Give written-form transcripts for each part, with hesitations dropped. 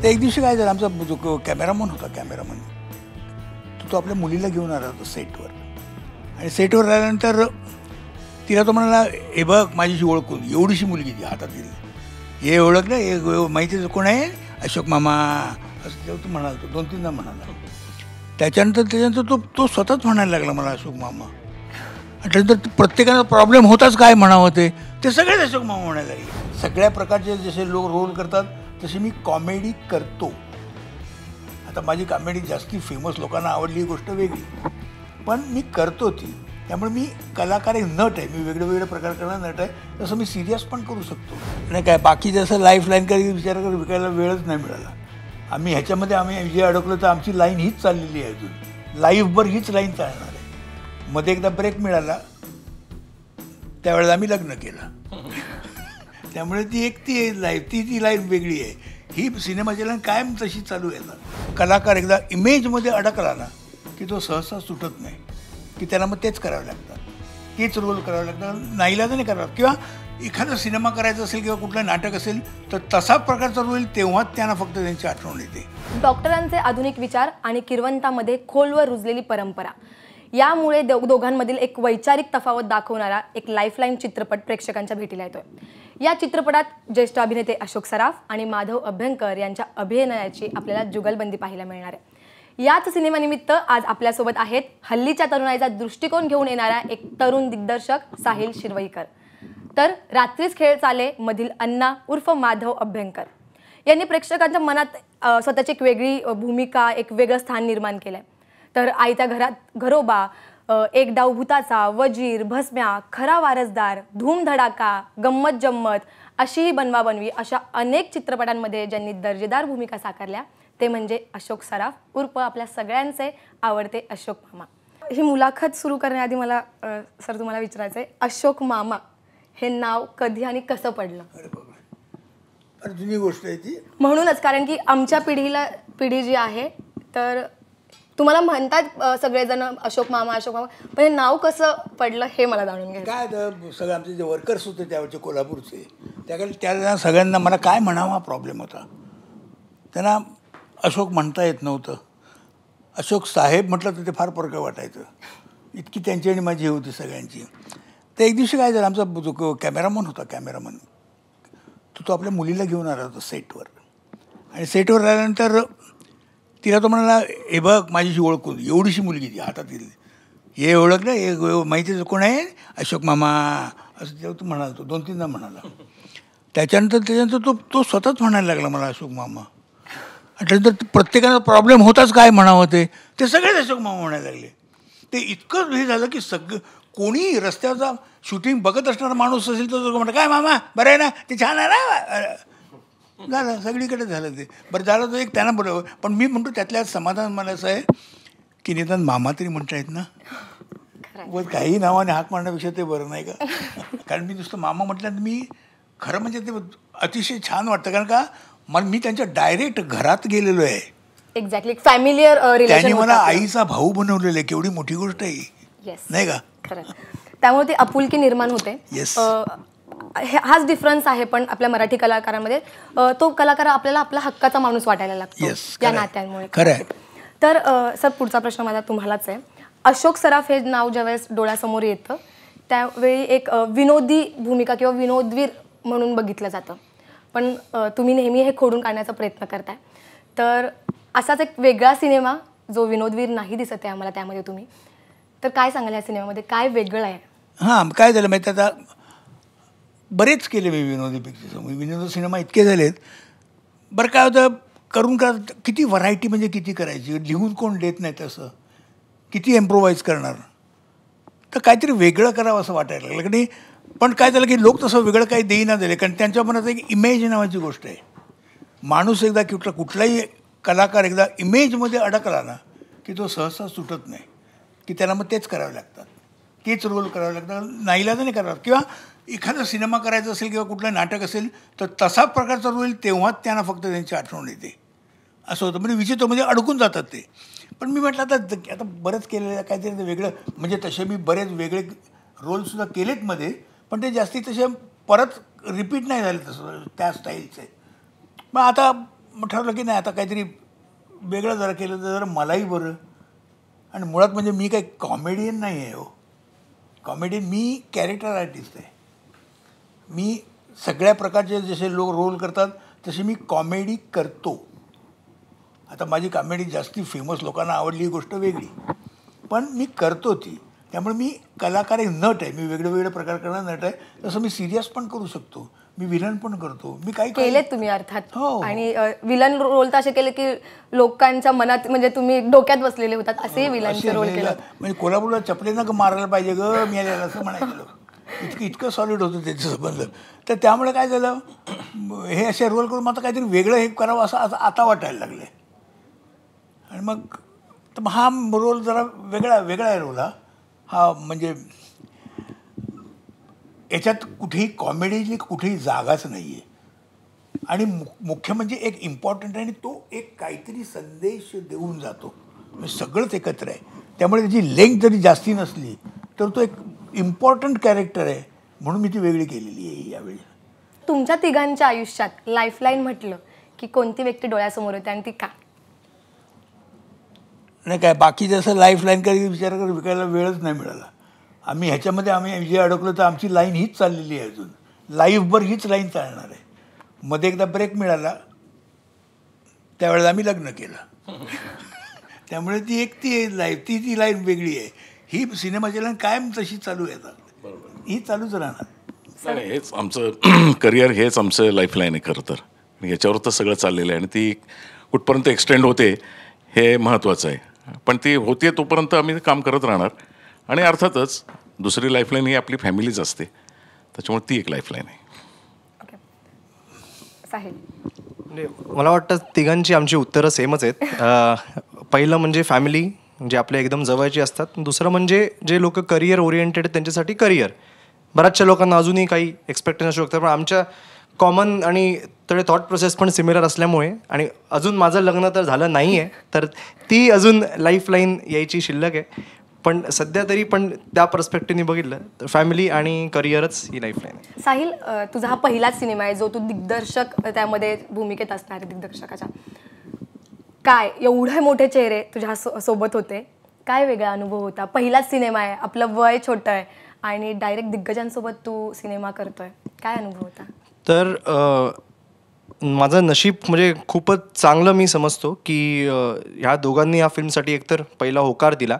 तर एक दिवशी काय झालं, आमचा जो कॅमेरामन होता, कॅमेरामन तो आपल्या मुलीला घेऊन आला होता सेटवर. आणि सेटवर आल्यानंतर तिला तो म्हणाला, हे बघ माझीशी ओळखून, एवढीशी मुलगी ती हातात दिली, हे ओळखलं, हे माहितीचं कोण आहे, अशोक मामा, असं तेव्हा तू म्हणाला, तो 2-3दा म्हणाला. त्याच्यानंतर तो स्वतःच म्हणायला लागला मला अशोक मामा. आणि त्यानंतर प्रत्येकाला प्रॉब्लेम होताच, काय म्हणावं ते सगळेच अशोक मामा म्हणायला लागले. सगळ्या प्रकारचे जसे लोक रोल करतात तसे मी कॉमेडी करतो. आता माझी कॉमेडी जास्ती फेमस लोकांना आवडली ही गोष्ट वेगळी, पण मी करतो ती. त्यामुळे मी कलाकार आहे, नट आहे, मी वेगळे प्रकार करणारा नट आहे. तसं मी सिरियस पण करू शकतो. नाही काय बाकी जसं लाईफ लाईन काही विचार कर विकायला वेळच नाही मिळाला. आम्ही ह्याच्यामध्ये जे अडकलो तर आमची लाईन हीच चाललेली आहे, अजून लाईफभर हीच लाईन चालणार आहे. मध्ये एकदा ब्रेक मिळाला, त्यावेळेला आम्ही लग्न केलं. त्यामुळे ती लाईफ ती लाईफ वेगळी आहे. ही सिनेमाची लाईन कायम तशी चालू आहे. कलाकार एकदा इमेजमध्ये अडकला ना की तो सहसा सुटत नाही, की त्याला मग तेच करावं लागतात, तेच रोल करावं लागतात, नाईलाज नाही करावं. किंवा एखादा सिनेमा करायचा असेल किंवा कुठलं नाटक असेल तर तसा प्रकारचा रोल तेव्हाच त्यांना फक्त त्यांची आठवण येते. डॉक्टरांचे आधुनिक विचार आणि किरवंतामध्ये खोलवर रुजलेली परंपरा यामुळे दोघांमधील एक वैचारिक तफावत दाखवणारा एक लाईफलाईन चित्रपट प्रेक्षकांच्या भेटीला येतोय. या चित्रपटात ज्येष्ठ अभिनेते अशोक सराफ आणि माधव अभ्यंकर यांच्या अभिनयाची आपल्याला जुगलबंदी पाहायला मिळणार आहे. याच सिनेमानिमित्त आज आपल्यासोबत आहेत हल्लीच्या तरुणाईचा दृष्टिकोन घेऊन येणारा एक तरुण दिग्दर्शक साहिल शिरवईकर. तर रात्रीच खेळ चाले मधील अण्णा उर्फ माधव अभ्यंकर यांनी प्रेक्षकांच्या मनात स्वतःची एक वेगळी भूमिका, एक वेगळं स्थान निर्माण केलं आहे. तर आईच्या घरात घरोबा, एक डाव भूताचा, वजीर, भस्म्या, खरा वारसदार, धूम धडाका, गंमत जम्मत अशीही बनवाबनवी अशा अनेक चित्रपटांमध्ये ज्यांनी दर्जेदार भूमिका साकारल्या ते म्हणजे अशोक सराफ उर्फ आपल्या सगळ्यांचे आवडते अशोक मामा. ही मुलाखत सुरू करण्याआधी मला सर तुम्हाला विचारायचं आहे, अशोक मामा हे नाव कधी आणि कसं पडलं? अरे जुनी गोष्ट आहे ती. म्हणूनच, कारण की आमच्या पिढी जी आहे तर तुम्हाला म्हणतात सगळेजण अशोक मामा, पण हे नाव कसं पडलं हे मला जाणून घ्यायचं. काय तर सगळे आमचे जे वर्कर्स होते त्यावेळचे कोल्हापूरचे, त्या सगळ्यांना मला काय म्हणावा हा प्रॉब्लेम होता. त्यांना अशोक म्हणता येत नव्हतं. अशोक साहेब म्हटलं तर ते फार परकं वाटायचं. इतकी त्यांची आणि माझी होती सगळ्यांची. तर एक दिवशी काय झालं, आमचा जो कॅमेरामन होता, कॅमेरामन तो आपल्या मुलीला घेऊन आला होता सेटवर. आणि सेटवर आल्यानंतर तिला तो म्हणाला, हे बघ माझीशी ओळखून, एवढीशी मुलगी ती हातात दिली, हे ओळखलं, हे माहितीचं कोण आहे, अशोक मामा, असं तेव्हा तू म्हणाला, तो 2-3दा म्हणाला. त्याच्यानंतर तो स्वतःच म्हणायला लागला मला अशोक मामा. आणि त्यानंतर प्रत्येकाला प्रॉब्लेम होताच, काय म्हणावं ते सगळेच अशोक मामा म्हणायला लागले. ते इतकं हे झालं की कोणी रस्त्याचा शूटिंग बघत असणारा माणूस असेल तर तो म्हणतो, काय मामा बरं आहे ना, ते छान आहे ना, झालं सगळीकडे झालं ते. बरं झालं तो एक त्यांना बरोबर. पण मी म्हणतो त्यातल्या समाधान मला असं आहे की निदान मामा तरी म्हणता येत ना, व काही नावाने हाक मारण्यापेक्षा ते बरं नाही का. कारण मी नुसतं मामा म्हटलं मी खरं म्हणजे ते अतिशय छान वाटतं. कारण का मी त्यांच्या डायरेक्ट घरात गेलेलो आहे. Exactly, familiar relation. त्यांनी मला आईचा भाऊ बनवलेला आहे, केवढी मोठी गोष्ट आहे नाही का. खरं, त्यामुळे ती आपुलकी निर्माण होते. हाच डिफरन्स आहे. पण आपल्या मराठी कलाकारांमध्ये तो कलाकार आपल्याला आपला हक्काचा माणूस वाटायला लागतो या नात्यांमुळे. खरं. तर सर पुढचा प्रश्न माझा तुम्हालाच आहे. अशोक सराफ हे नाव ज्यावेळेस डोळ्यासमोर येतं त्यावेळी एक विनोदी भूमिका किंवा विनोदवीर म्हणून बघितलं जातं, पण तुम्ही नेहमी हे खोडून काढण्याचा प्रयत्न करताय. तर असाच एक वेगळा सिनेमा जो विनोदवीर नाही दिसत आहे आम्हाला त्यामध्ये तुम्ही, तर काय सांगाल या सिनेमामध्ये काय वेगळं आहे? हां, काय झालं माहिती, आता बरेच केले मी विनोदी पिक्चर, विनोदी सिनेमा इतके झालेत. बरं काय होतं, करून का किती व्हरायटी म्हणजे किती करायची, लिहून कोण देत नाही तसं, किती इम्प्रोवाईज करणार. तर काहीतरी वेगळं करावं असं वाटायला लागलं की. पण काय झालं की लोक तसं वेगळं काही देईना झाले, कारण त्यांच्या मनात एक इमेज नावाची गोष्ट आहे. माणूस एकदा कुठलाही कलाकार एकदा इमेजमध्ये अडकला ना की तो सहसा सुटत नाही, की त्याला मग तेच करावं लागतात, तेच रोल करावं लागतात, नाईलाज नाही करावं. किंवा एखादा सिनेमा करायचा असेल किंवा कुठलं नाटक असेल तर तसा प्रकारचा रोल तेव्हाच त्यांना फक्त त्यांची आठवण येते, असं होतं. म्हणजे विचित्र म्हणजे अडकून जातात ते. पण मी म्हटलं आता बरंच केलेलं काहीतरी वेगळं, म्हणजे तसे मी बरेच वेगळे रोलसुद्धा केलेत मध्ये, पण ते जास्ती तसे परत रिपीट नाही झाले तसं त्या स्टाईलचे. मग आता मग ठरवलं की नाही आता काहीतरी वेगळं जरा केलं तर जरा मलाही बरं. आणि मुळात म्हणजे मी काही कॉमेडियन नाही आहे हो. कॉमेडियन मी कॅरेक्टर आर्टिस्ट आहे. मी सगळ्या प्रकारचे जसे लोक रोल करतात तसे मी कॉमेडी करतो. आता माझी कॉमेडी जास्ती फेमस लोकांना आवडली ही गोष्ट वेगळी, पण मी करतो ती. त्यामुळे मी कलाकार आहे, नट आहे. मी वेगळे प्रकार करणारा नट आहे. तसं मी सिरियस पण करू शकतो, मी विलन पण करतो, मी काही केलेत तुम्ही अर्थात. हो. आणि विलन रोल तर असे केले की लोकांच्या मनात म्हणजे तुम्ही डोक्यात बसलेले होतात असे विलनचे रोल केले. म्हणजे कोल्हापूरला चपलेनं मारायला पाहिजे ग मी आलेला असं म्हणायचं. इतकं सॉलिड होतं त्याचं संबंध. तर त्यामुळे काय झालं, हे असे रोल करून आता काहीतरी वेगळं हे करावं असं आता वाटायला लागलं. आणि मग हा रोल जरा वेगळा आहे रोल हा म्हणजे याच्यात कुठेही कॉमेडीची कुठेही जागाच नाही आहे. आणि मुख्य म्हणजे एक इम्पॉर्टंट आहे आणि तो एक काहीतरी संदेश देऊन जातो. म्हणजे सगळंच एकत्र आहे. त्यामुळे त्याची लेंथ जरी जास्ती नसली तर तो एक इम्पॉर्टंट कॅरेक्टर आहे, म्हणून मी ती वेगळी केलेली आहे यावेळी. तुमच्या तिघांच्या आयुष्यात लाईफलाईन म्हटलं की कोणती व्यक्ती डोळ्यासमोर होते आणि ती का? नाही काय बाकी जसं लाईफलाईन काही विचार कर विकायला वेळच नाही मिळाला. आम्ही जे अडकलो तर आमची लाईन हीच चाललेली आहे. अजून लाईफभर हीच लाईन चालणार आहे. मध्ये एकदा ब्रेक मिळाला त्यावेळेला आम्ही लग्न केलं. त्यामुळे ती लाईफ ती लाईन वेगळी आहे. ही सिनेमाची लाईन कायम तशी चालू येतात, ही चालूच राहणार. नाही हेच आमचं करिअर, हेच आमचं लाईफलाईन आहे खरं तर. याच्यावर तर सगळं चाललेलं आहे आणि ती कुठपर्यंत एक्सटेंड होते हे महत्त्वाचं आहे. पण ती होते तोपर्यंत आम्ही काम करत राहणार. आणि अर्थातच दुसरी लाईफलाईन ही आपली फॅमिलीच असते, त्याच्यामुळे ती एक लाईफलाईन आहे. साहिल, म्हणजे मला वाटतं तिघांची आमची उत्तरं सेमच आहेत. पहिलं म्हणजे फॅमिली, जे आपल्या एकदम जवळची असतात. दुसरं म्हणजे जे लोक करिअर ओरिएंटेड त्यांच्यासाठी करिअर. बऱ्याचशा लोकांना अजूनही काही एक्सपेक्टेशन असू शकतात, पण आमच्या कॉमन आणि थोडे थॉट प्रोसेस पण सिमिलर असल्यामुळे, आणि अजून माझं लग्न तर झालं नाही आहे तर ती अजून लाईफलाईन यायची शिल्लक आहे. पण सध्या तरी पण त्या पर्स्पेक्टिव्हने बघितलं तर फॅमिली आणि करिअरच ही लाईफलाईन आहे. साहिल, तुझा हा पहिलाच सिनेमा आहे जो तू दिग्दर्शक त्यामध्ये भूमिकेत असणार आहे दिग्दर्शकाच्या. काय एवढे मोठे चेहरे तुझ्या सोबत होते, काय वेगळा अनुभव होता? पहिलाच सिनेमा आहे, आपलं वय छोटं आहे आणि डायरेक्ट दिग्गजांसोबत तू सिनेमा करतोय, काय अनुभव होता? तर माझं नशीब म्हणजे खूपच चांगलं मी समजतो की ह्या दोघांनी या फिल्मसाठी एकतर पहिला होकार दिला.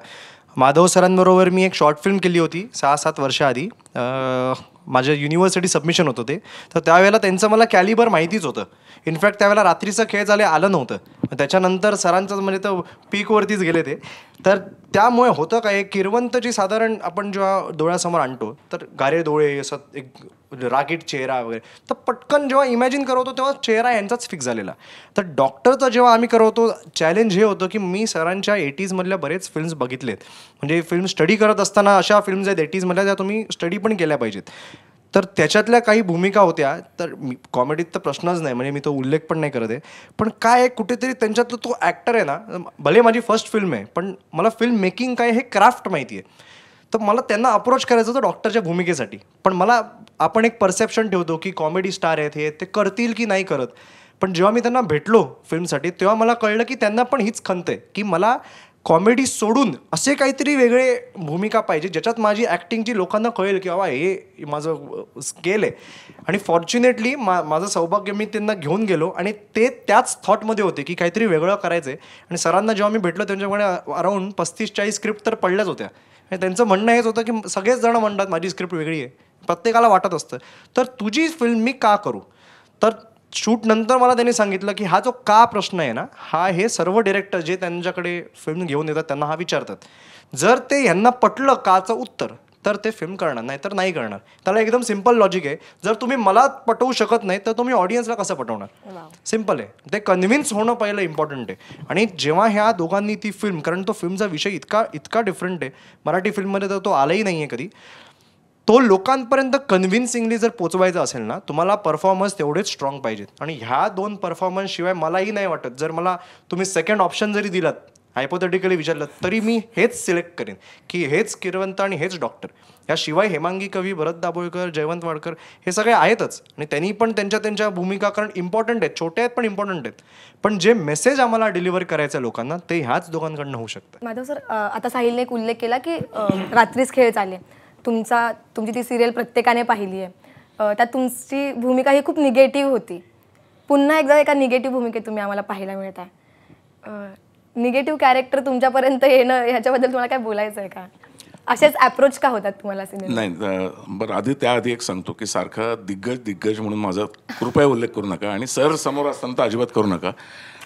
माधव सरांबरोबर मी एक शॉर्ट फिल्म केली होती 6-7 वर्षाआधी. माझ्या युनिव्हर्सिटी सबमिशन होतं ते. तर त्यावेळेला त्यांचं मला कॅलिबर माहितीच होतं. इनफॅक्ट त्यावेळेला रात्रीचं खेळ आलं नव्हतं. त्याच्यानंतर सरांचं म्हणजे तर पीकवरतीच गेले ते. तर त्यामुळे होतं काय, किरवंतची साधारण आपण जेव्हा डोळ्यासमोर आणतो तर गारे डोळे, असं एक रागीट चेहरा वगैरे, तर पटकन जेव्हा इमॅजिन करवतो तेव्हा चेहरा यांचाच फिक्स झालेला. तर डॉक्टरचं जेव्हा आम्ही करवतो चॅलेंज हे होतं की मी सरांच्या 80s बरेच फिल्म्स बघितलेत. म्हणजे फिल्म स्टडी करत असताना अशा फिल्म्स आहेत 80s त्या तुम्ही स्टडी पण केल्या पाहिजेत. तर त्याच्यातल्या काही भूमिका होत्या. तर कॉमेडीत तर प्रश्नच नाही, म्हणजे मी तो उल्लेख पण नाही करत आहे. पण काय कुठेतरी त्यांच्यातलं तो ॲक्टर आहे ना, भले माझी फर्स्ट फिल्म आहे पण मला फिल्म मेकिंग काय हे क्राफ्ट माहिती आहे. तर मला त्यांना अप्रोच करायचं होतं डॉक्टरच्या भूमिकेसाठी. पण आपण एक परसेप्शन ठेवतो की कॉमेडी स्टार आहेत, हे ते करतील की नाही करत. पण जेव्हा मी त्यांना भेटलो फिल्मसाठी तेव्हा मला कळलं की त्यांना पण हीच खंत आहे की मला कॉमेडी सोडून असे काहीतरी वेगळे भूमिका पाहिजे ज्याच्यात माझी ॲक्टिंगची लोकांना कळेल की बाबा हे माझं स्केल आहे. आणि फॉर्च्युनेटली माझं सौभाग्य, मी त्यांना घेऊन गेलो आणि ते त्याच थॉटमध्ये होते की काहीतरी वेगळं करायचं आहे. आणि सरांना जेव्हा मी भेटलो त्यांच्याकडे अराऊंड 35-40 स्क्रिप्ट तर पडल्याच होत्या. आणि त्यांचं म्हणणं हेच होतं की सगळेच जण म्हणतात माझी स्क्रिप्ट वेगळी आहे, प्रत्येकाला वाटत असतं, तर तुझी फिल्म मी का करू. तर शूट नंतर मला त्यांनी सांगितलं की हा जो का प्रश्न आहे ना, हे सर्व डिरेक्टर जे त्यांच्याकडे फिल्म घेऊन येतात त्यांना हा विचारतात. जर ते यांना पटलं काचं उत्तर तर ते फिल्म करणार, नाही तर नाही करणार. त्याला एकदम सिम्पल लॉजिक आहे. जर तुम्ही मला पटवू शकत नाही तर तुम्ही ऑडियन्सला कसं पटवणार. सिम्पल आहे. ते कन्व्हिन्स होणं पहिलं इम्पॉर्टंट आहे. आणि जेव्हा ह्या दोघांनी ती फिल्म, कारण तो फिल्मचा विषय इतका डिफरंट आहे, मराठी फिल्ममध्ये तर तो आलाही नाही आहे कधी, तो लोकांपर्यंत कन्व्हिन्सिंगली जर पोचवायचा असेल ना, तुम्हाला परफॉर्मन्स तेवढेच स्ट्रॉंग पाहिजेत. आणि ह्या 2 परफॉर्मन्स शिवाय मलाही नाही वाटत, जर मला तुम्ही सेकंड ऑप्शन जरी दिलात हायपोथेटिकली विचारलं तरी मी हेच सिलेक्ट करेन की हेच किरवंत आणि हेच डॉक्टर. याशिवाय हेमांगी कवी, भरत दाभोळकर, जयवंत वाडकर हे सगळे आहेतच आणि त्यांनी पण त्यांच्या त्यांच्या भूमिका कारण इम्पॉर्टंट आहेत, छोटे आहेत पण इम्पॉर्टंट आहेत. पण जे मेसेज आम्हाला डिलिव्हर करायचं आहे लोकांना ते ह्याच दोघांकडनं होऊ शकतं. माधव सर, आता साहिलने एक उल्लेख केला की रात्रीच खेळ चालले, तुमची ती सिरियल प्रत्येकाने पाहिली आहे. त्यात तुमची भूमिका ही खूप निगेटिव्ह होती. पुन्हा एकदा एका निगेटिव्ह भूमिकेत तुम्ही आम्हाला पाहायला मिळत आहे. निगेटिव्ह कॅरेक्टर तुमच्यापर्यंत येणं ह्याच्याबद्दल तुम्हाला काय बोलायचं आहे का? असेच अप्रोच का होतात तुम्हाला सिनेमा? नाही, बरं त्याआधी एक सांगतो की सारखा दिग्गज म्हणून माझा कृपया उल्लेख करू नका आणि सर समोर असताना तर अजिबात करू नका.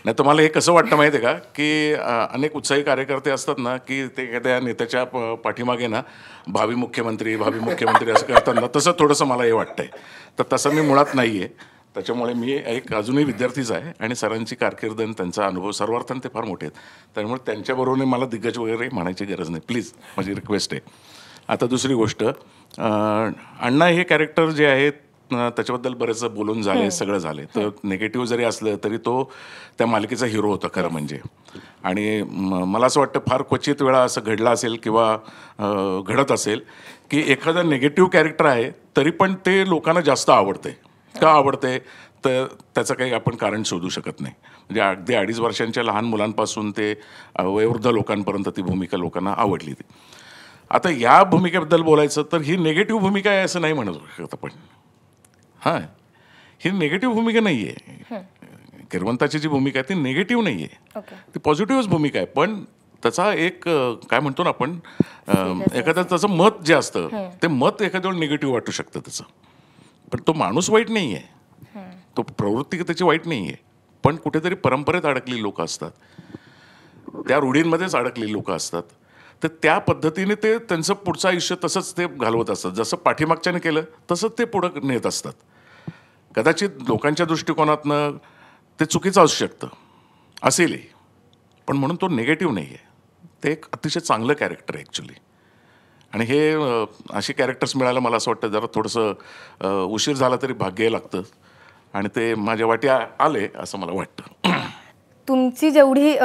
नाही तर मला हे कसं वाटतं माहिती आहे का की अनेक उत्साही कार्यकर्ते असतात ना की ते एखाद्या नेत्याच्या पाठीमागे ना भावी मुख्यमंत्री असं करतात ना, तसं थोडंसं मला हे वाटतंय. तर तसं मी मुळात नाही आहे. त्याच्यामुळे मी एक अजूनही विद्यार्थीच आहे आणि सरांची कारकीर्द आणि त्यांचा अनुभव सर्वार्थाने ते फार मोठे आहेत. त्यामुळे त्यांच्याबरोबर मला दिग्गज वगैरे म्हणायची गरज नाही, प्लीज माझी रिक्वेस्ट आहे. आता दुसरी गोष्ट, अण्णा हे कॅरेक्टर जे आहे त्याच्याबद्दल बरेच बोलून झाले, सगळं झाले. तर निगेटिव्ह जरी असलं तरी तो त्या मालिकेचा हिरो होता खरं म्हणजे. आणि मला असं वाटतं फार क्वचित वेळा असं घडलं असेल किंवा घडत असेल की एखादा निगेटिव्ह कॅरेक्टर आहे तरी पण ते लोकांना जास्त आवडते. का आवडते तर त्याचं काही आपण कारण शोधू शकत नाही. म्हणजे अगदी 2.5 वर्षांच्या लहान मुलांपासून ते वयोवृद्ध लोकांपर्यंत ती भूमिका लोकांना आवडली. आता या भूमिकेबद्दल बोलायचं तर ही निगेटिव्ह भूमिका आहे असं नाही म्हणू शकत आपण. हां, ही निगेटिव्ह भूमिका नाही आहे. किरवंताची जी भूमिका आहे ती निगेटिव्ह नाही आहे, ती पॉझिटिव्हच भूमिका आहे. पण त्याचा एक काय म्हणतो ना आपण, एखाद्या त्याचं मत जे असतं ते मत एखाद्या निगेटिव्ह वाटू शकतं त्याचं. पण तो माणूस वाईट नाही आहे, तो प्रवृत्ती त्याची वाईट नाही आहे. पण कुठेतरी परंपरेत अडकलेली लोक असतात, त्या रूढींमध्येच अडकलेली लोक असतात. तर त्या पद्धतीने ते त्यांचं पुढचं आयुष्य तसंच ते घालवत असतात. जसं पाठीमागच्याने केलं तसंच ते पुढं नेत असतात. कदाचित लोकांच्या दृष्टिकोनातनं ते चुकीचं असू शकतं, असेलही, पण म्हणून तो निगेटिव्ह नाही आहे. ते एक अतिशय चांगलं कॅरेक्टर आहे ॲक्च्युली. आणि हे अशी कॅरेक्टर्स मिळायला मला असं वाटतं जरा थोडंसं उशीर झाला तरी भाग्य लागतं आणि ते माझ्या वाटी आले असं मला वाटतं. तुमची जेवढी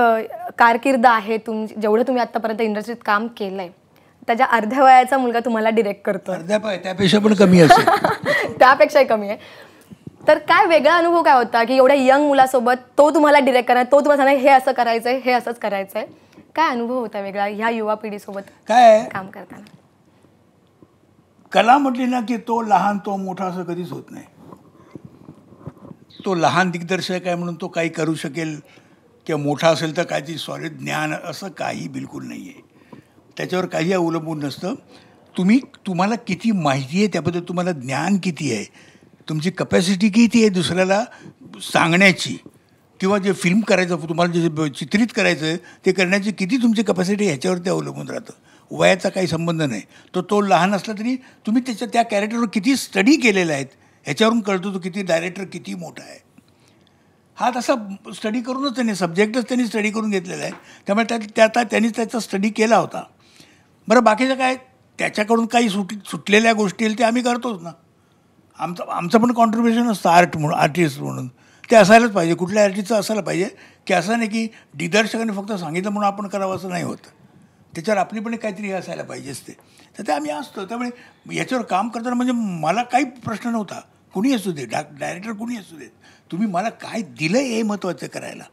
कारकीर्द आहे, जेवढं तुम्ही आत्तापर्यंत इंडस्ट्रीत काम केलंय त्याच्या अर्ध्या वयाचा मुलगा तुम्हाला डिरेक्ट करतो. त्यापेक्षा पण कमी असेल. त्यापेक्षाही कमी आहे. तर काय वेगळा अनुभव काय होता की एवढ्या यंग मुलासोबत तो तुम्हाला डिरेक्ट करणार, तो तुम्हाला सांगणार हे असं करायचंय, हे असंच करायचंय? काय अनुभव होता वेगळा ह्या युवा पिढीसोबत काय काम करताना? कला म्हटली ना की तो लहान तो मोठा असं कधीच होत नाही. तो लहान दिग्दर्शक आहे म्हणून तो काही करू शकेल किंवा मोठा असेल तर काहीतरी सॉलिड ज्ञान असं काही बिलकुल नाही आहे. त्याच्यावर काही अवलंबून नसतं. तुम्हाला किती माहिती आहे, त्याबद्दल तुम्हाला ज्ञान किती आहे, तुमची कपॅसिटी किती आहे दुसऱ्याला सांगण्याची, किंवा जे फिल्म करायचं तुम्हाला जे चित्रित करायचं आहे ते करण्याची किती तुमची कपॅसिटी ह्याच्यावरती अवलंबून राहतं. वयाचा काही संबंध नाही. तो लहान असला तरी तुम्ही त्या कॅरेक्टरवर किती स्टडी केलेला आहेत ह्याच्यावरून कळतो तो किती डायरेक्टर किती मोठा आहे. हा तसा स्टडी करूनच सब्जेक्टच त्यांनी स्टडी करून घेतलेला आहे. त्यामुळे त्यांनीच त्याचा स्टडी केला होता. बरं, बाकीचं काय त्याच्याकडून काही सुटलेल्या गोष्टी आहेत ते आम्ही करतोच ना. आमचं पण कॉन्ट्रीब्युशन असतं आर्टिस्ट म्हणून. ते असायलाच पाहिजे. कुठल्या आर्टिस्टचं असायला पाहिजे की असं नाही की दिग्दर्शकाने फक्त सांगितलं म्हणून आपण करावं असं नाही होत. त्याच्यावर आपली पण काहीतरी हे असायला पाहिजेच ते. तर ते आम्ही असतो. त्यामुळे याच्यावर काम करताना म्हणजे मला काही प्रश्न नव्हता. कुणी असू दे, डायरेक्टर कुणी असू देत, तुम्ही मला काय दिलं आहे हे महत्त्वाचं करायला.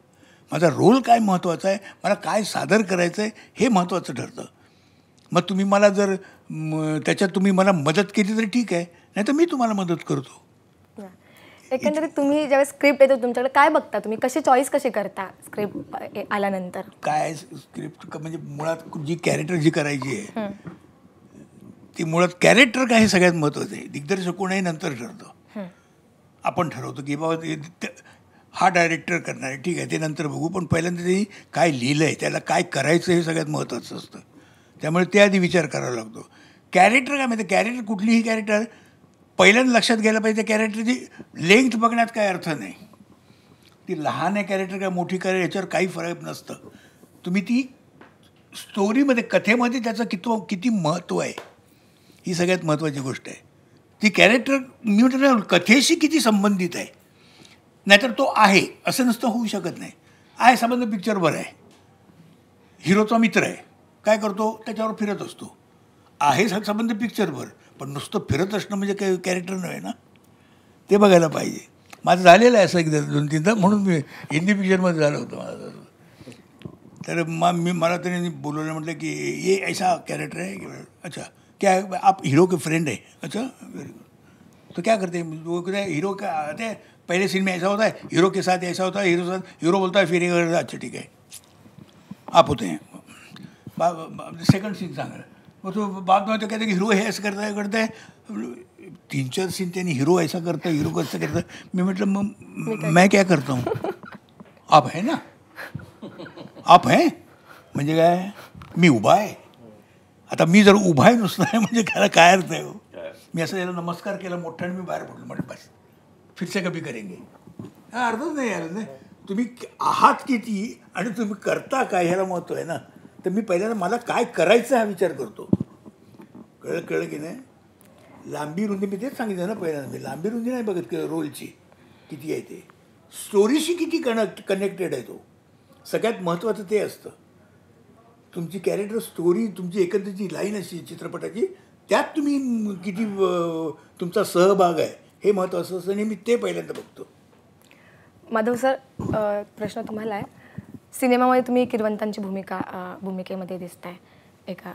माझा रोल काय महत्त्वाचा आहे, मला काय सादर करायचं आहे हे महत्त्वाचं ठरतं. मग तुम्ही मला जर त्याच्यात तुम्ही मला मदत केली तरी ठीक आहे, नाही तर मी तुम्हाला मदत करतो. एकंदरीत तुम्ही ज्यावेळेस स्क्रिप्ट येतो तुमच्याकडे काय बघता, तुम्ही कशी कशी करता स्क्रिप्ट आल्यानंतर? काय स्क्रिप्ट म्हणजे मुळात जी कॅरेक्टर जी करायची आहे ती मुळात कॅरेक्टर काय हे सगळ्यात महत्त्वाचं आहे. दिग्दर्शक कोणही नंतर ठरतो. आपण ठरवतो की बाबा हा डायरेक्टर करणार आहे, ठीक आहे, ते नंतर बघू. पण पहिल्यांदा त्यांनी काय लिहिलं आहे, त्याला काय करायचं हे सगळ्यात महत्त्वाचं असतं. त्यामुळे ते आधी विचार करावा लागतो. कॅरेक्टर काय माहिती, कॅरेक्टर कुठलीही कॅरेक्टर पहिल्यांदा लक्षात घ्यायला पाहिजे. कॅरेक्टरची लेंथ बघण्यात काय अर्थ नाही. ती लहान आहे कॅरेक्टर काय मोठी कॅरेक्टर याच्यावर काही फरक नसतं. तुम्ही ती स्टोरीमध्ये कथेमध्ये त्याचं किती महत्त्व आहे ही सगळ्यात महत्त्वाची गोष्ट आहे. ती कॅरेक्टर मी म्हटलं कथेशी किती संबंधित आहे. नाहीतर तो आहे असं नसतं, होऊ शकत नाही. आहे संबंध पिक्चर बरं आहे, हिरोचा मित्र आहे, काय करतो त्याच्यावर फिरत असतो, आहे संबंध पिक्चरवर, पण नुसतं फिरत असणं म्हणजे काही कॅरेक्टर नव्हे ना, ते बघायला पाहिजे. माझं झालेलं आहे असं एकदा 2-3दा, म्हणून मी हिंदी पिक्चरमध्ये झालं होतं माझं. तर मला त्यांनी बोलवलं, म्हटलं की ये ऐसा कैरेक्टर है. अच्छा क्या है? आप हीरो के फ्रेंड है? अच्छा वेरी गुड. तो क्या करते हैं वो? कहते हैं हीरो का आते हैं पहले सीन में ऐसा होता है, हीरो के साथ ऐसा होता है, हीरो बोलता है फिर ये करता है. अच्छा ठीक है, आप होते हैं. सेकंड सीन सांगा. मग तो बाद में तो कहते हैं कि हीरो है ऐसा करता है. 3-4 सीन त्यांनी हीरो ऐसा करता है, हीरो कसं करता है. मी म्हटलं मग मैं क्या करता हूँ? आप है ना, आप है म्हणजे काय, मी उभा आहे. आता मी जर उभा आहे नुसतं आहे म्हणजे त्याला काय अर्थ आहे हो? मी असं याला नमस्कार केला मोठ्याने, मी बाहेर पडलो. म्हणजे बस फिरसे कभी करेंगे, हा अर्थच नाही यार. नाही तुम्ही आहात किती आणि तुम्ही करता काय ह्याला महत्त्व आहे ना. तर मी पहिल्यांदा मला काय करायचं हा विचार करतो. कळलं की नाही. लांबी रुंदी मी तेच सांगितलं ना पहिल्यांदा, मी लांबी रुंदी नाही बघत रोलची किती आहे ते, स्टोरीशी किती कनेक्टेड आहे तो. सगळ्यात महत्त्वाचं ते असतं. तुमची कॅरेक्टर स्टोरी, तुमची एकंदरीची लाईन अशी चित्रपटाची, त्यात तुम्ही किती तुमचा सहभाग आहे हे महत्त्वाचं असतं. आणि मी ते पहिल्यांदा बघतो. माधव सर, प्रश्न तुम्हाला आहे. सिनेमामध्ये तुम्ही किरवंतांची भूमिकेमध्ये दिसताय एका,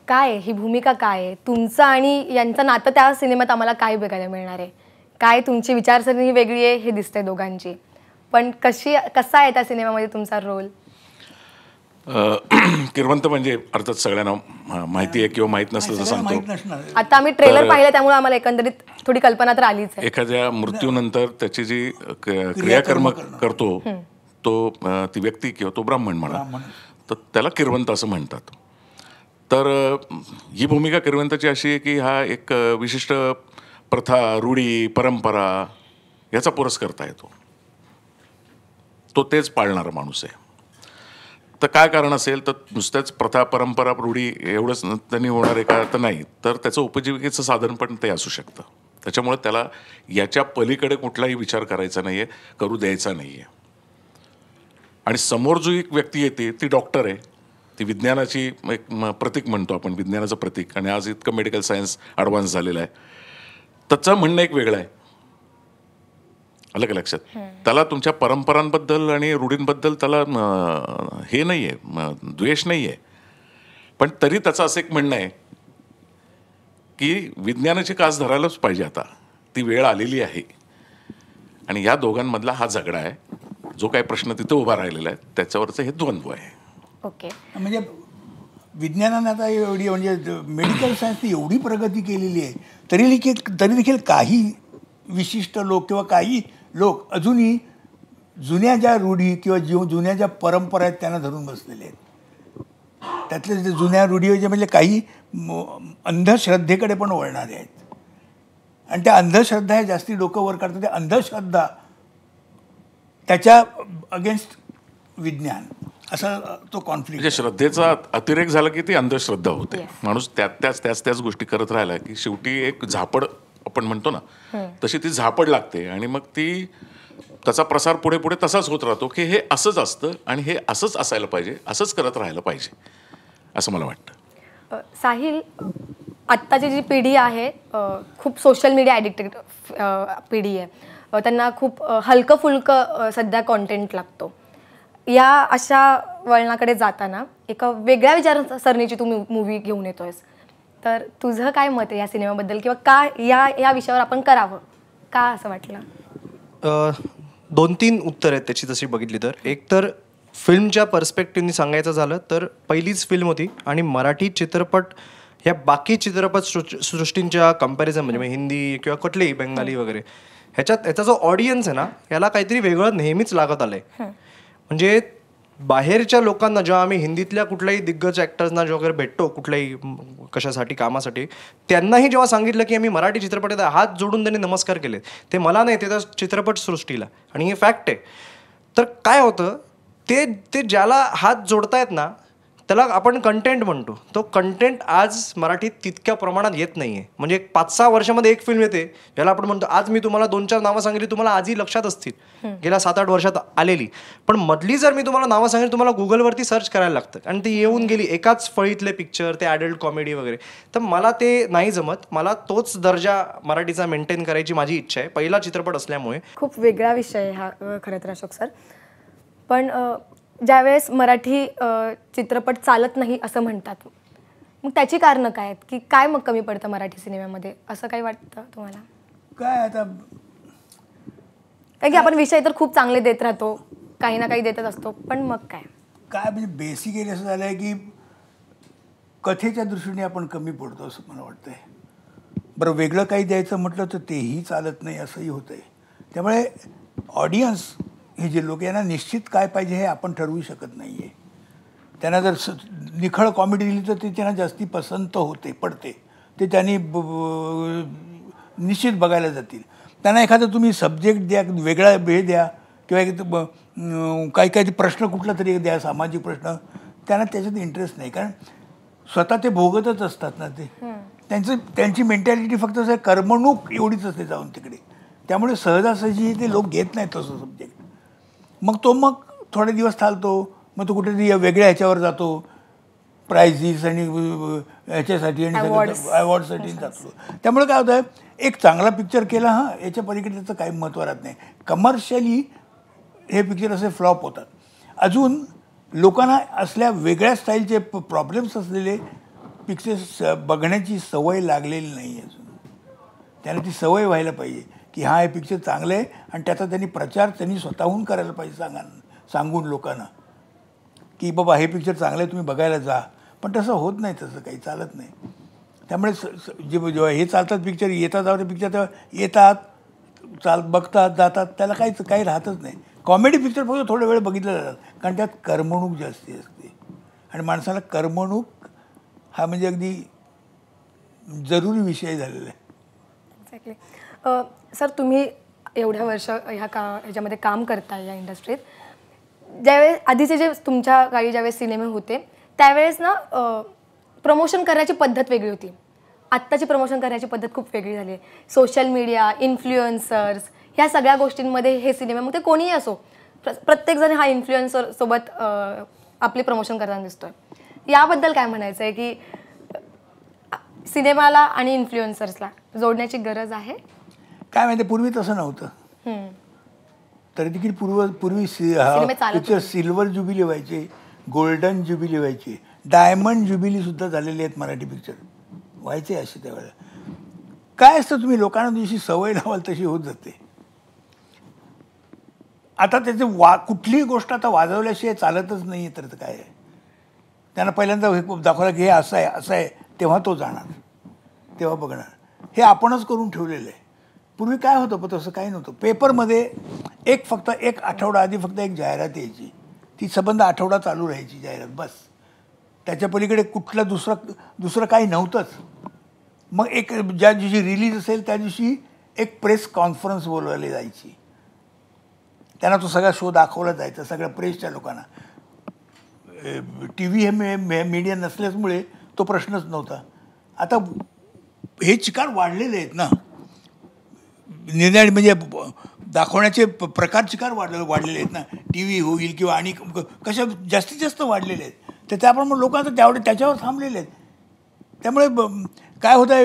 काय ही भूमिका काय आहे तुमचं आणि यांचं नातं त्या सिनेमात आम्हाला काय बघायला मिळणार आहे? काय तुमची विचारसरणी वेगळी आहे हे दिसतंय दोघांची, पण कसा आहे त्या सिनेमामध्ये तुमचा रोल? किरवंत म्हणजे अर्थात सगळ्यांना माहिती आहे किंवा माहीत नसलं तर सांगतो. आता आम्ही ट्रेलर पाहिलं त्यामुळे आम्हाला एकंदरीत थोडी कल्पना तर आलीच आहे. एखाद्या मृत्यूनंतर त्याची जी क्रियाकर्म करतो तो, ती व्यक्ती किंवा तो ब्राह्मण म्हणा, तर त्याला किरवंत असं म्हणतात. तर ही भूमिका किरवंताची अशी आहे की हा एक विशिष्ट प्रथा, रूढी, परंपरा याचा पुरस्कर्ता आहे तो तेच पाळणारा माणूस आहे. तर काय कारण असेल तर नुसत्याच प्रथा, परंपरा, रूढी एवढंच त्यांनी होणार आहे का? तर नाही, तर त्याचं उपजीविकेचं साधन पण ते असू शकतं. त्याच्यामुळे त्याला याच्या पलीकडे कुठलाही विचार करायचा नाही आहे, करू द्यायचा नाही आहे. आणि समोर जो एक व्यक्ती येते ती डॉक्टर आहे, ती विज्ञानाची एक प्रतीक म्हणतो आपण, विज्ञानाचं प्रतीक. आणि आज इतकं मेडिकल सायन्स ॲडव्हान्स झालेलं आहे, त्याचं म्हणणं एक वेगळं आहे. आलं का लक्षात? त्याला तुमच्या परंपरांबद्दल आणि रूढींबद्दल त्याला हे नाही आहे, द्वेष नाही आहे, पण तरी त्याचं असं एक म्हणणं आहे की विज्ञानाची कास धरायलाच पाहिजे, आता ती वेळ आलेली आहे. आणि या दोघांमधला हा झगडा आहे, जो काही प्रश्न तिथं उभा राहिलेला आहे त्याच्यावरचं हे द्वंद्व आहे. ओके. म्हणजे विज्ञानाने आता एवढी, म्हणजे मेडिकल सायन्सने एवढी प्रगती केलेली आहे, तरी देखील काही विशिष्ट लोक किंवा काही लोक अजूनही जुन्या ज्या रूढी किंवा जुन्या ज्या परंपरा आहेत त्यांना धरून बसलेले आहेत. त्यातले जे जुन्या रूढी म्हणजे काही अंधश्रद्धेकडे पण वळणारे आहेत. आणि त्या अंधश्रद्धा ह्या जास्ती डोकं वर काढतात. त्या अंधश्रद्धा त्याच्या अगेन्स्ट विज्ञान असा तो कॉन्फ्लिक्ट. म्हणजे श्रद्धेचा अतिरेक झाला की ती अंधश्रद्धा होते. माणूस त्याच गोष्टी करत राहिला की शेवटी एक झापड आपण म्हणतो ना, तशी ती झापड लागते. आणि मग ती त्याचा प्रसार पुढे पुढे तसाच होत राहतो की हे असंच असतं आणि हे असंच असायला पाहिजे, असंच करत राहायला पाहिजे, असं मला वाटतं. साहिल, आत्ताची जी पिढी आहे खूप सोशल मीडिया ॲडिक्टेड पिढी आहे. त्यांना खूप हलकं फुलकं सध्या कॉन्टेंट लागतो. या अशा वळणाकडे जाताना एका वेगळ्या विचारसरणीची तू मूवी घेऊन येतोयस, तर तुझं काय मत आहे या सिनेमाबद्दल, किंवा का या विषयावर आपण करावं, का असं वाटलं? 2-3 उत्तर आहेत त्याची तशी बघितली तर. एक तर फिल्मच्या पर्स्पेक्टिव्हनी सांगायचं झालं तर पहिलीच फिल्म होती आणि मराठी चित्रपट ह्या बाकी चित्रपट सृष्टींच्या कंपॅरिझन म्हणजे हिंदी किंवा कुठलेही बंगाली वगैरे ह्याचा जो ऑडियन्स आहे ना, याला काहीतरी वेगळं नेहमीच लागत आलंय. म्हणजे बाहेरच्या लोकांना जेव्हा आम्ही हिंदीतल्या कुठल्याही दिग्गज ॲक्टर्सना जेव्हा वगैरे भेटतो कुठल्याही कशासाठी कामासाठी, त्यांनाही जेव्हा सांगितलं की आम्ही मराठी चित्रपट हात जोडून त्यांनी नमस्कार केले. ते मला नाही, ते त्या चित्रपटसृष्टीला. आणि हे फॅक्ट आहे. तर काय होतं, ते ज्याला हात जोडतायत ना त्याला आपण कंटेंट म्हणतो. तो कंटेंट आज मराठीत तितक्या प्रमाणात येत नाही आहे. म्हणजे 5-6 वर्षामध्ये एक फिल्म येते, याला आपण म्हणतो. आज मी तुम्हाला 2-4 नावं सांगितली, तुम्हाला आजही लक्षात असतील, गेल्या 7-8 वर्षात आलेली. पण मधली जर मी तुम्हाला नावं सांगितली, तुम्हाला गुगलवरती सर्च करायला लागतं आणि ती येऊन गेली एकाच फळीतले पिक्चर, ते ॲडल्ट कॉमेडी वगैरे. तर मला ते नाही जमत. मला तोच दर्जा मराठीचा मेंटेन करायची माझी इच्छा आहे, पहिला चित्रपट असल्यामुळे. खूप वेगळा विषय हा खरं तर अशोक सर. पण ज्यावेळेस मराठी चित्रपट चालत नाही असं म्हणतात, मग त्याची कारणं काय आहेत, की काय मग कमी पडतं मराठी सिनेमामध्ये, असं काही वाटतं तुम्हाला? काय आता कारण की आपण विषय तर खूप चांगले देत राहतो, काही ना काही देतच असतो, पण मग काय? काय म्हणजे बेसिकली असं झालं आहे की कथेच्या दृष्टीने आपण कमी पडतो असं मला वाटतंय. बरं, वेगळं काही द्यायचं म्हटलं तर तेही चालत नाही असंही होतं आहे. त्यामुळे ऑडियन्स हे जे लोक यांना निश्चित काय पाहिजे हे आपण ठरवू शकत नाही आहे. त्यांना जर निखळ कॉमेडी दिली तर ते त्यांना जास्ती पसंत होते, पडते, ते त्यांनी निश्चित बघायला जातील. त्यांना एखादं तुम्ही सब्जेक्ट द्या, वेगळा वेळ द्या, किंवा काही प्रश्न कुठला तरी द्या, सामाजिक प्रश्न, त्यांना त्याच्यात इंटरेस्ट नाही. कारण स्वतः ते भोगतच असतात ना, ते त्यांची मेंटॅलिटी फक्त असं कर्मणूक एवढीच असते जाऊन तिकडे. त्यामुळे सहजासहजी ते लोक घेत नाहीत तसं सब्जेक्ट. मग थोडे दिवस चालतो, मग तो कुठेतरी वेगळ्या ह्याच्यावर जातो, प्राइझिस आणि ह्याच्यासाठी आणि अवॉर्डसाठी जातो. त्यामुळे काय होतं, एक चांगला पिक्चर केला, याच्या पलीकडे त्याचं काही महत्त्व राहत नाही. कमर्शियली हे पिक्चर असे फ्लॉप होतात. अजून लोकांना असल्या वेगळ्या स्टाईलचे प्रॉब्लेम्स असलेले पिक्चर्स बघण्याची सवय लागलेली नाही अजून. त्यांना ती सवय व्हायला पाहिजे की हे पिक्चर चांगलं आहे, आणि त्याचा त्यांनी प्रचार त्यांनी स्वतःहून करायला पाहिजे, सांगून लोकांना की बाबा हे पिक्चर चांगलं आहे, तुम्ही बघायला जा. पण तसं होत नाही, तसं काही चालत नाही. त्यामुळे जेव्हा हे चालतात पिक्चर, येतात जाऊ पिक्चर, तेव्हा येतात, बघतात, जातात, त्याला काही राहतच नाही. कॉमेडी पिक्चर फक्त थोडा वेळ बघितलं जातात, कारण त्यात कर्मणूक जास्ती असते, आणि माणसाला कर्मणूक हा म्हणजे अगदी जरुरी विषय झालेला आहे. एक्झॅक्टली. सर, तुम्ही एवढ्या वर्ष ह्याच्यामध्ये काम करता या इंडस्ट्रीत, ज्यावेळेस आधीचे जे तुमच्या काही ज्यावेळेस सिनेमे होते त्यावेळेस ना प्रमोशन करण्याची पद्धत वेगळी होती. आत्ताची प्रमोशन करण्याची पद्धत खूप वेगळी झाली आहे. सोशल मीडिया, इन्फ्लुएन्सर्स, ह्या सगळ्या गोष्टींमध्ये हे सिनेमे, मग ते कोणीही असो, प्रत्येकजण हा इन्फ्लुएन्सर सोबत आपले प्रमोशन करताना दिसतोय. याबद्दल काय म्हणायचं आहे, की सिनेमाला आणि इन्फ्लुएन्सर्सला जोडण्याची गरज आहे? काय माहिती, पूर्वी तसं नव्हतं. तरी देखील पूर्वी पिक्चर सिल्वर ज्युबिली व्हायचे, गोल्डन ज्युबिली व्हायची, डायमंड ज्युबिलीसुद्धा झालेली आहेत मराठी पिक्चर व्हायचे असे त्यावेळेला. काय असतं, तुम्ही लोकांना जशी सवय लावाल तशी होत जाते. आता त्याचे कुठलीही गोष्ट आता वाजवल्याशिवाय चालतच नाही आहे, तर काय आहे, त्यांना पहिल्यांदा दाखवलं की हे असं आहे, तेव्हा तो जाणार, तेव्हा बघणार. हे आपणच करून ठेवलेलं आहे. पूर्वी काय होतं, पण तसं काही नव्हतं. पेपरमध्ये फक्त एक आठवडा आधी फक्त एक जाहिरात यायची, ती संबंध आठवडा चालू राहायची जाहिरात, बस. त्याच्या पलीकडे कुठलं दुसरं काही नव्हतंच. मग ज्या दिवशी रिलीज असेल त्या दिवशी एक प्रेस कॉन्फरन्स बोलवली जायची, त्यांना तो सगळा शो दाखवला जायचा सगळ्या प्रेसच्या लोकांना. टी व्ही हे मीडिया नसल्यामुळे तो प्रश्नच नव्हता. आता हे चिकार वाढलेले आहेत ना, निर्णय म्हणजे दाखवण्याचे प्रकार चिकार वाढलेले आहेत ना. टी व्ही होईल किंवा आणि कशा जास्तीत जास्त वाढलेले आहेत, तर त्याप्रमाणे लोकांचं त्याच्यावर थांबलेले आहेत. त्यामुळे काय होत आहे,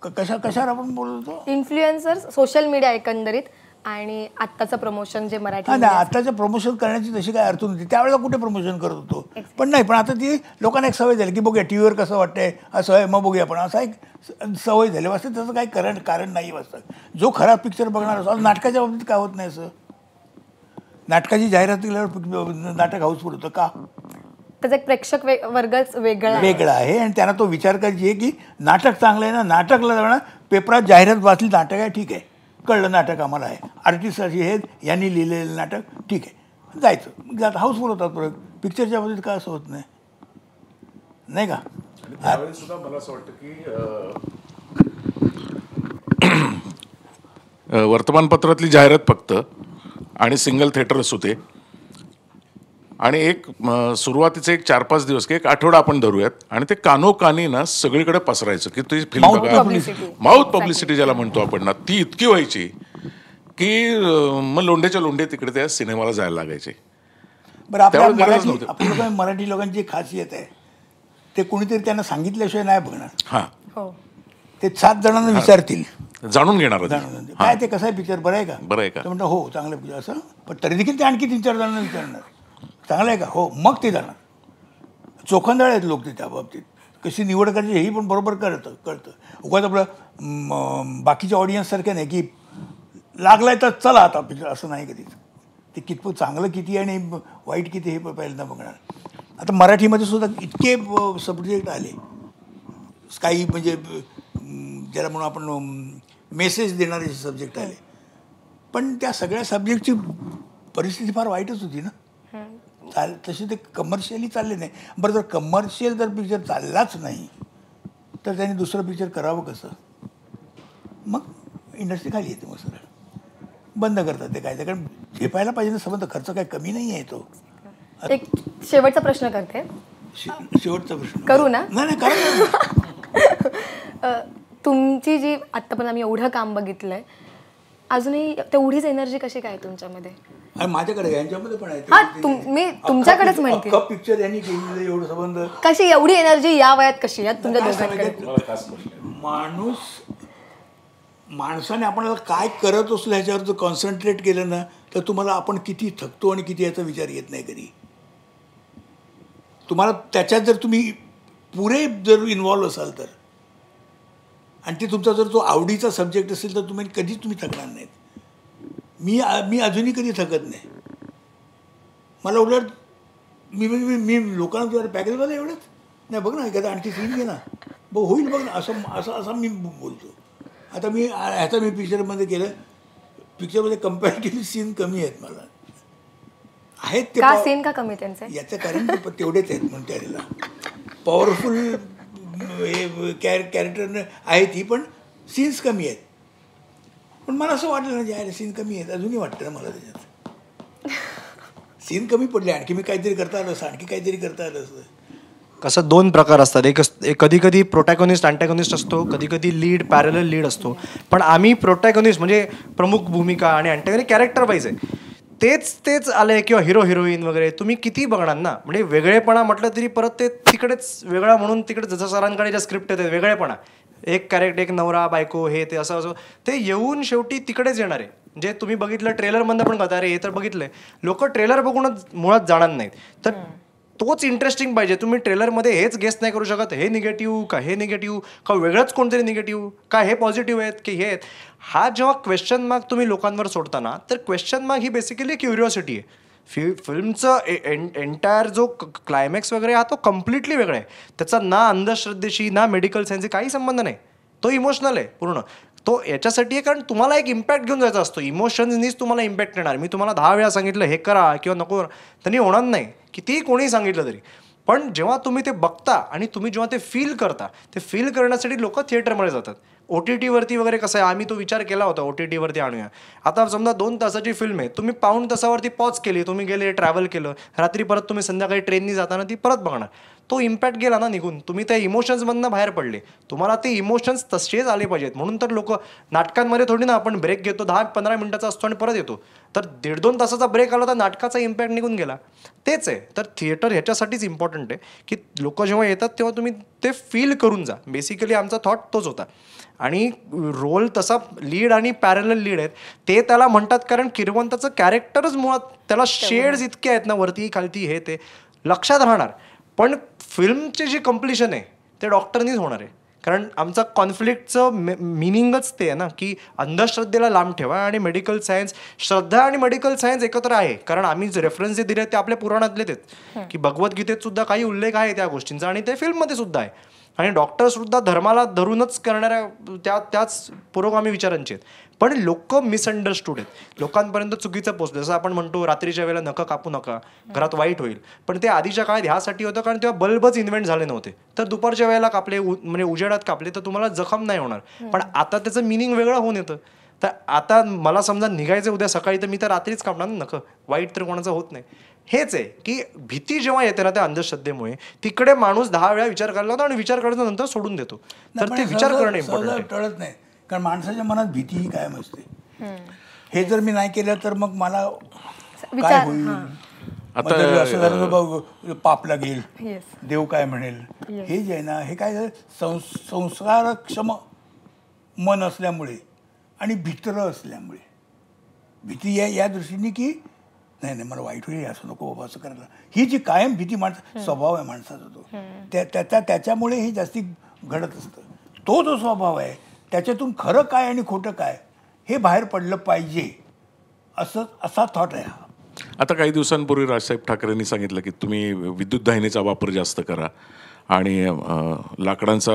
कशावर आपण बोलत होतो, इन्फ्लुएन्सर्स, सोशल मीडिया एकंदरीत, आणि आत्ताचं प्रमोशन जे मराठी. आत्ताचं प्रमोशन करण्याची तशी काय अर्थ नव्हती. त्यावेळेला कुठे प्रमोशन करत होतो, पण नाही. पण आता ती लोकांना एक सवय झाली की बघूया टी व्हीवर कसं वाटतंय, असं आहे, मग बघूया. पण असा एक सवय झाली. वाटतं त्याचं काही कारण नाही वाटतं. जो खरा पिक्चर बघणार असतो, नाटकाच्या बाबतीत काय होत नाही असं. नाटकाची जाहिरात केल्यावर नाटक हाऊसफुल होतं का? त्याचा एक प्रेक्षक वर्गच वेगळा आहे, आणि त्यांना तो विचार करायची आहे की नाटक चांगलं आहे ना, नाटकला जाणार, पेपरात जाहिरात वाचली नाटक आहे, ठीक आहे, कळलं नाटक आम्हाला आहे, आर्टिस्ट अशी हे यांनी लिहिलेलं नाटक, ठीक आहे, जायचं, हाऊसफुल होतात. परत पिक्चरच्या बाबतीत का असं होत नाही, नाही का? त्यावेळेस सुद्धा मला असं वाटतं की वर्तमानपत्रातली जाहिरात फक्त आणि सिंगल थिएटर्स होते. आणि एक सुरुवातीचे एक 4-5 दिवस की एक आठवडा आपण धरूयात आणि ते कानोकानी ना सगळीकडे पसरायचं की ती फिल्म Mouth बघा. publicity. माउथ पब्लिसिटी ज्याला म्हणतो आपण ना, ती इतकी व्हायची की मग लोंढेच्या लोंढे तिकडे त्या सिनेमाला जायला लागायचे. बरं आपल्या त्यावेळी गरज मराठी नव्हती. आपल्या लोकांना मराठी लोकांची एक खासियत आहे, ते कोणीतरी त्यांना सांगितल्याशिवाय नाही बघणार. हां, हो. ते 7 जणांना विचारतील, जाणून घेणार आधी. जाणून काय ते कसं आहे पिक्चर, बरं आहे का, बरं आहे का? तर म्हणतात हो चांगलं पिक्चर असं. पण तरी देखील ते आणखी 3-4 जणांना विचारणार, चांगलं आहे का, हो, मग ते जाणार. चोखंदळ आहेत लोक ते त्या बाबतीत. कशी निवड करायची हेही पण बरोबर कळतं. उगाच आपलं बाकीच्या ऑडियन्ससारख्या नाही की लागलाय तर चला आता पिक्चर, असं नाही कधीच. ते कितपत चांगलं किती आणि वाईट किती हे पहिल्यांदा बघणार. आता मराठीमध्ये सुद्धा इतके सब्जेक्ट आले, काही म्हणजे ज्याला म्हणून आपण मेसेज देणारे सब्जेक्ट आले, पण त्या सगळ्या सब्जेक्टची परिस्थिती फार वाईटच होती ना. तसे ते कमर्शियली चालले नाही. बरं, जर कमर्शियल जर पिक्चर चाललाच नाही तर त्यांनी दुसरं पिक्चर करावं कसं? मग इंडस्ट्री खाली येते, मग सरळ बंद करतात ते काय. कारण झेपायला पाहिजे ना संबंध, खर्च काय कमी नाही आहे तो. एक शेवटचा प्रश्न करते. शेवटचा प्रश्न करू ना? नाही करा. तुमची जी आत्तापर्यंत आम्ही एवढं काम बघितलंय, अजूनही तेवढीच एनर्जी कशी काय तुमच्यामध्ये? आणि माझ्याकडे यांच्यामध्ये पण हा, आहे. मी तुमच्याकडेच म्हणते. पिक्चर यांनी केलेलं एवढं संबंध. कशी एवढी एनर्जी या वयात कशी यात तुमच्या दोघांकडे? माणसाने आपल्याला काय करत असलो ह्याच्यावर जर कॉन्सन्ट्रेट केलं ना, तर तुम्हाला आपण किती थकतो आणि किती याचा विचार येत नाही कधी. तुम्हाला त्याच्यात जर तुम्ही पुरे जर इन्व्हॉल्व असाल तर, आणि ते तुमचा जर तो आवडीचा सब्जेक्ट असेल तर कधीच तुम्ही थकणार नाहीत. मी अजूनही कधी थकत नाही. मला उलट मी लोकांना तुला पॅकेजवाला एवढंच नाही, बघ ना एखादा आणखी सीन घे ना, बघ होईल बघ ना, असं मी बोलतो. आता ह्याचा मी पिक्चरमध्ये केलं, पिक्चरमध्ये कम्पॅरेटिव्हली सीन कमी आहेत मला, आहेत ते का सीन का कमी त्यांचे? याचं कारण तेवढेच आहेत म्हणून त्याला पॉवरफुल हे कॅरेक्टर आहेत ही, पण सीन्स कमी आहेत. पण मला असं वाटलं ना, जे सीन कमी आहेत, अजूनही वाटतं ना मला त्याच्यात सीन कमी पडले, आणखी मी काहीतरी करता आलं असं, आणखी काहीतरी करता आलं असं. कसं 2 प्रकार असतात. एक कधी कधी प्रोटॅगॉनिस्ट अँटॅगॉनिस्ट असतो, कधी कधी लीड पॅरलल लीड असतो. पण आम्ही प्रोटॅगॉनिस्ट म्हणजे प्रमुख भूमिका आणि अँटॅगॉनिस्ट कॅरेक्टर वाईज आहे. तेच आलंय किंवा हिरो हिरोईन वगैरे तुम्ही किती बघणार ना. म्हणजे वेगळेपणा म्हटलं तरी परत ते तिकडेच वेगळा म्हणून तिकडे जसं सरांकडे ज्या स्क्रिप्ट येतात वेगळेपणा, एक कॅरेक्टर, एक नवरा बायको, हे ते असं ते येऊन शेवटी तिकडेच येणार आहे. जे तुम्ही बघितलं ट्रेलरमधनं पण कळतं, अरे हे तर बघितलंय. लोक ट्रेलर बघूनच मुळात जाणार नाहीत. तर तोच इंटरेस्टिंग पाहिजे. तुम्ही ट्रेलरमध्ये हेच गेस नाही करू शकत, हे निगेटिव्ह का हे निगेटिव्ह का वेगळंच कोणतरी निगेटिव्ह का हे पॉझिटिव्ह आहेत की हे आहेत. हा जेव्हा क्वेश्चन मार्क तुम्ही लोकांवर सोडताना, तर क्वेश्चन मार्क ही बेसिकली क्युरिओसिटी आहे. फिल्मचं एंटायर जो क्लायमॅक्स वगैरे हा तो कम्प्लिटली वेगळा आहे. त्याचा ना अंधश्रद्धेशी ना मेडिकल सायन्सशी काही संबंध नाही. तो इमोशनल आहे पूर्ण. तो याच्यासाठी आहे कारण तुम्हाला एक इम्पॅक्ट घेऊन जायचा असतो. इमोशन्सनीच तुम्हाला इम्पॅक्ट येणार. मी तुम्हाला 10 वेळा सांगितलं हे करा किंवा नको, त्यांनी होणार नाही. कितीही कोणी सांगितलं तरी. पण जेव्हा तुम्ही ते बघता आणि तुम्ही जेव्हा ते फील करता, ते फील करण्यासाठी लोक थिएटरमध्ये जातात. OTTवरती वगैरे कसं आहे, आम्ही तो विचार केला होता OTTवरती आणूया. आता समजा 2 तासाची फिल्म आहे, तुम्ही पाऊण तासावरती पॉज केली, तुम्ही गेले ट्रॅव्हल केलं, रात्री परत तुम्ही संध्याकाळी ट्रेननी जाताना ती परत बघणार. तो इम्पॅक्ट गेला ना निघून. तुम्ही त्या इमोशन्समधनं बाहेर पडले. तुम्हाला ते इमोशन्स तसेच आले पाहिजेत. म्हणून तर लोक नाटकांमध्ये थोडी ना आपण ब्रेक घेतो, 10-15 मिनिटाचा असतो आणि परत येतो. तर 1.5-2 तासाचा ब्रेक आला तर नाटकाचा इम्पॅक्ट निघून गेला. तेच आहे. तर थिएटर ह्याच्यासाठीच इम्पॉर्टंट आहे की लोक जेव्हा येतात तेव्हा तुम्ही ते फील करून जा. बेसिकली आमचा थॉट तोच होता. आणि रोल तसा लीड आणि पॅरलल लीड आहेत ते त्याला म्हणतात कारण किरवंताचं कॅरेक्टरच मुळात त्याला शेड्स इतके आहेत ना, वरती खालती हे ते लक्षात राहणार. पण फिल्मची जी कम्प्लिशन आहे ते डॉक्टरनीच होणार आहे. कारण आमचा कॉन्फ्लिक्टचं मिनिंगच ते आहे ना की अंधश्रद्धेला लांब ठेवा आणि मेडिकल सायन्स. श्रद्धा आणि मेडिकल सायन्स एकत्र आहे. कारण आम्ही जे रेफरन्स जे दिले आहेत ते आपल्या पुराणातलेच आहेत की भगवद्गीतेत सुद्धा काही उल्लेख आहे त्या गोष्टींचा आणि ते फिल्ममध्ये सुद्धा आहे. आणि डॉक्टरसुद्धा धर्माला धरूनच करणाऱ्या त्याच पुरोगामी विचारांचे आहेत. पण लोक मिसअंडरस्टूड आहेत. लोकांपर्यंत चुकीचं पोचलं. जसं आपण म्हणतो रात्रीच्या वेळेला नखं कापू नका, घरात वाईट होईल. पण ते आधीच्या काळात ह्यासाठी होतं कारण तेव्हा बल्बच इन्व्हेंट झाले नव्हते. तर दुपारच्या वेळेला कापले, म्हणजे उजेडात कापले तर तुम्हाला जखम नाही होणार. पण आता त्याचं मिनिंग वेगळं होऊन येतं. तर आता मला समजा निघायचं उद्या सकाळी तर मी तर रात्रीच कापणार ना नखं. वाईट तर कोणाचं होत नाही. हेच आहे की भीती जेव्हा येते ना त्या अंधश्रद्धेमुळे, तिकडे माणूस 10 वेळा विचार करायला लागतो आणि विचार करायचा नंतर सोडून देतो. तर ते विचार करणं इम्पॉर्टंट आहे. टळत नाही, कारण माणसाच्या मनात भीती ही कायम असते. हे जर मी नाही केलं तर मग मला काय विचार होईल, आता मग जर असं झालं तर बघ, पाप लागेल, येस देव काय म्हणेल. हे जे आहे ना, हे काय झालं, संस्कारक्षम मन असल्यामुळे आणि भित्र असल्यामुळे भीती या दृष्टीने की नाही मला वाईट होईल, असं नको बाबा असं करायला, ही जी कायम भीती स्वभाव आहे माणसाचा तो त्याच्यामुळे हे जास्ती घडत असतं. तो जो स्वभाव आहे त्याच्यातून खरं काय आणि खोटं काय हे बाहेर पडलं पाहिजे, असा थॉट आहे हा. आता काही दिवसांपूर्वी राजसाहेब ठाकरेंनी सांगितलं की तुम्ही विद्युत दाहिनीचा वापर जास्त करा आणि लाकडांचा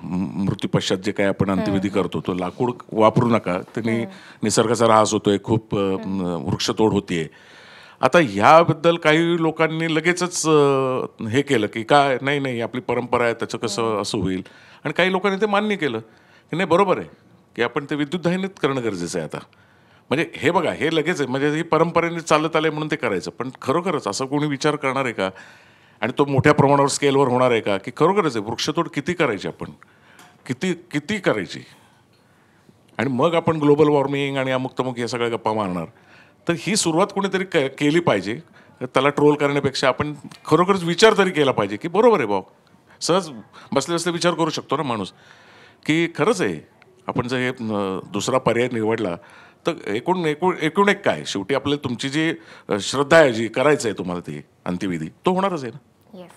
मृत्यू पश्चात जे काय आपण अंत्यविधी करतो तो लाकूड वापरू नका, त्यांनी निसर्गाचा ऱ्हास होतोय, खूप वृक्षतोड होतीये. आता ह्याबद्दल काही लोकांनी लगेचच हे केलं की काय नाही आपली परंपरा आहे त्याचं कसं असं होईल, आणि काही लोकांनी ते मान्य केलं की नाही बरोबर आहे की आपण ते विद्युत दाहिनीत करणं गरजेचं आहे. आता म्हणजे हे बघा, हे लगेच आहे, म्हणजे ही परंपरेने चालत आले म्हणून ते करायचं, पण खरोखरच असं कोणी विचार करणार आहे का, आणि तो मोठ्या प्रमाणावर स्केलवर होणार आहे का, की खरोखरच आहे वृक्षतोड किती करायची, आपण किती करायची, आणि मग आपण ग्लोबल वॉर्मिंग आणि अमुक तमुक या सगळ्या गप्पा मारणार. तर ही सुरुवात कोणीतरी केली पाहिजे. त्याला ट्रोल करण्यापेक्षा आपण खरोखरच विचार तरी केला पाहिजे की बरोबर आहे भाऊ, सहज बसले बसले विचार करू शकतो ना माणूस की खरंच आहे. आपण जर हे दुसरा पर्याय निवडला तर एकूण एक काय, शेवटी आपल्याला तुमची जी श्रद्धा आहे, जी करायचं आहे तुम्हाला ते अंत्यविधी, तो होणारच आहे ना. येस.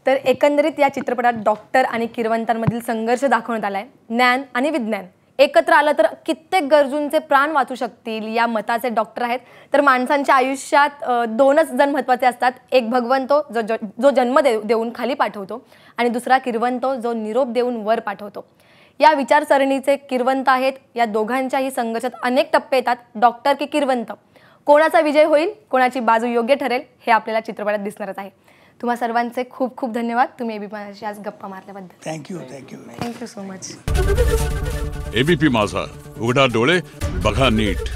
तर एकंदरीत या चित्रपटात डॉक्टर आणि किरवंतांमधील संघर्ष दाखवण्यात आलाय. ज्ञान आणि विज्ञान एकत्र आलं तर कित्येक गरजूंचे प्राण वाचू शकतील या मताचे डॉक्टर आहेत. तर माणसांच्या आयुष्यात 2च जण महत्त्वाचे असतात, एक भगवंतो जो जन्म देऊन खाली पाठवतो, आणि दुसरा किरवंतो जो निरोप देऊन वर पाठवतो. या विचारसरणीचे किरवंत आहेत. या दोघांच्याही संघर्षात अनेक टप्पे येतात. डॉक्टर की किरवंत, कोणाचा विजय होईल, कोणाची बाजू योग्य ठरेल हे आपल्याला चित्रपटात दिसणारच आहे. तुम्हा सर्वांचे खूप खूप धन्यवाद, तुम्ही एबीपी माझ्याशी आज गप्पा मारल्याबद्दल. Thank you thank you so much. ABP Majha, उघडा डोळे बघा नीट.